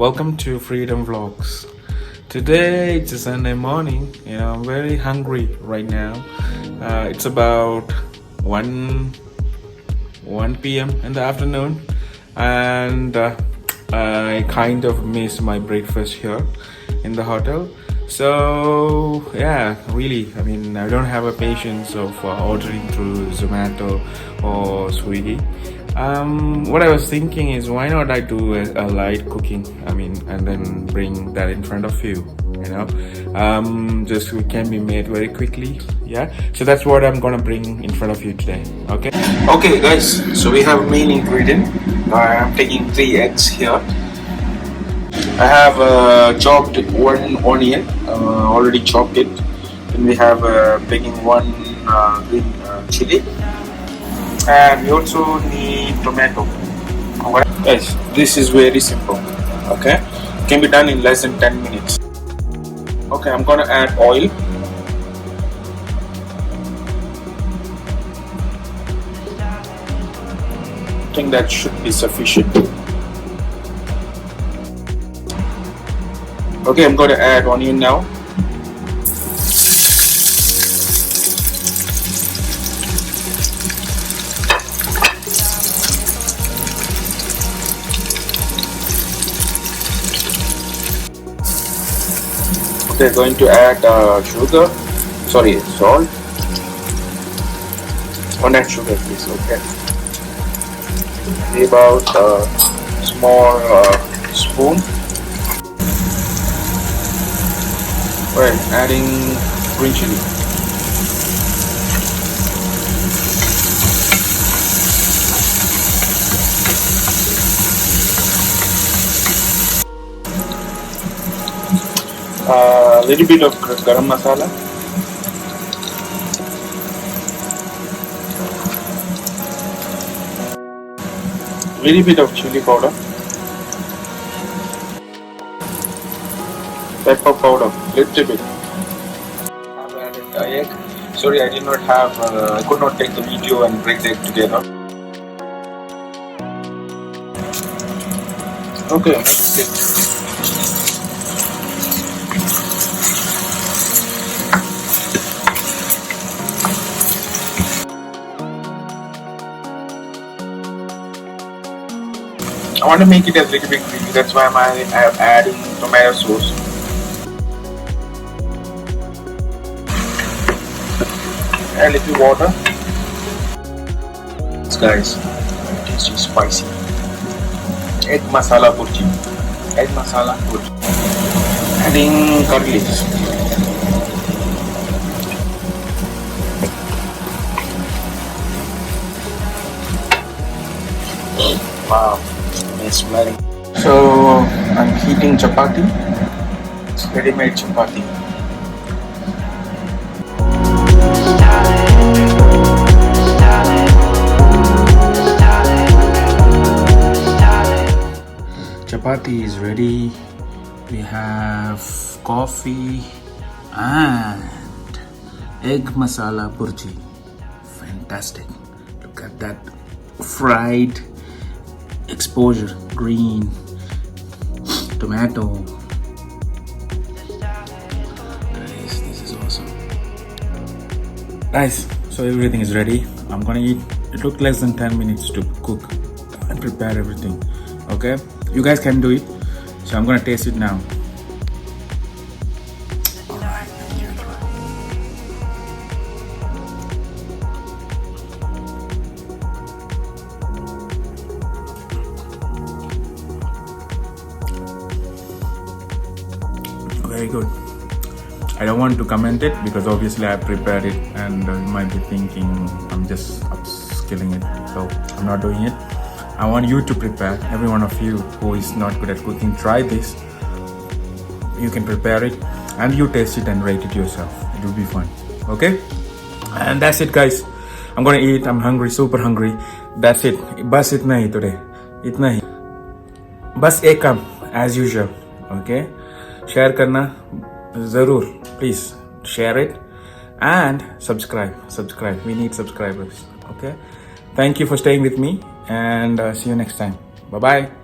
welcome to Freedom Vlogs. Today it's a Sunday morning. I'm very hungry right now. It's about 1 p.m. in the afternoon, and I kind of missed my breakfast here in the hotel. So yeah, really, I don't have a patience of ordering through Zomato or Swiggy. What I was thinking is, why not I do a light cooking, and then bring that in front of you, just it can be made very quickly. Yeah, so that's what I'm gonna bring in front of you today. Okay guys, so we have main ingredient. I'm taking 3 eggs here. I have chopped 1 onion, already chopped it. Then we have taking 1 green chili, and we also need tomato. Yes, this is very simple. Okay, it can be done in less than 10 minutes. Okay, I'm gonna add oil. I think that should be sufficient. Okay, I'm going to add onion now. Okay, going to add salt. Don't add sugar, please. Okay, about a small spoon. Right, adding green chili. A little bit of Garam Masala. Little bit of chili powder. Pepper powder, little bit. I've added the egg. Sorry, I did not have. I could not take the video and break the egg together. Okay, that's it. I want to make it a little bit creamy. That's why I'm adding tomato sauce. A little water. Guys, it's too spicy. Egg masala bhurji. Egg masala bhurji. Adding curry leaves. Wow, nice smelling. So I'm heating chapati. It's ready-made chapati. Chapati is ready. We have coffee and egg masala bhurji. Fantastic. Look at that fried exposure, green tomato. Guys, this is awesome. Guys, so everything is ready. I'm gonna eat. It took less than 10 minutes to cook and prepare everything. Okay, you guys can do it. So I'm gonna taste it now. Alright, let me give it a try. Very good. I don't want to comment it because obviously I prepared it, and you might be thinking I'm just upskilling it, so I'm not doing it. I want you to prepare. Every one of you who is not good at cooking, try this. You can prepare it and you taste it and rate it yourself. It will be fun. Okay, and that's it guys. I'm gonna eat. I'm hungry, super hungry. That's it. Bas itna hi today. Itna hi. Bas ek kam as usual. Okay, share karna zarur. Please share it and subscribe. We need subscribers. Okay, thank you for staying with me, and see you next time. Bye bye.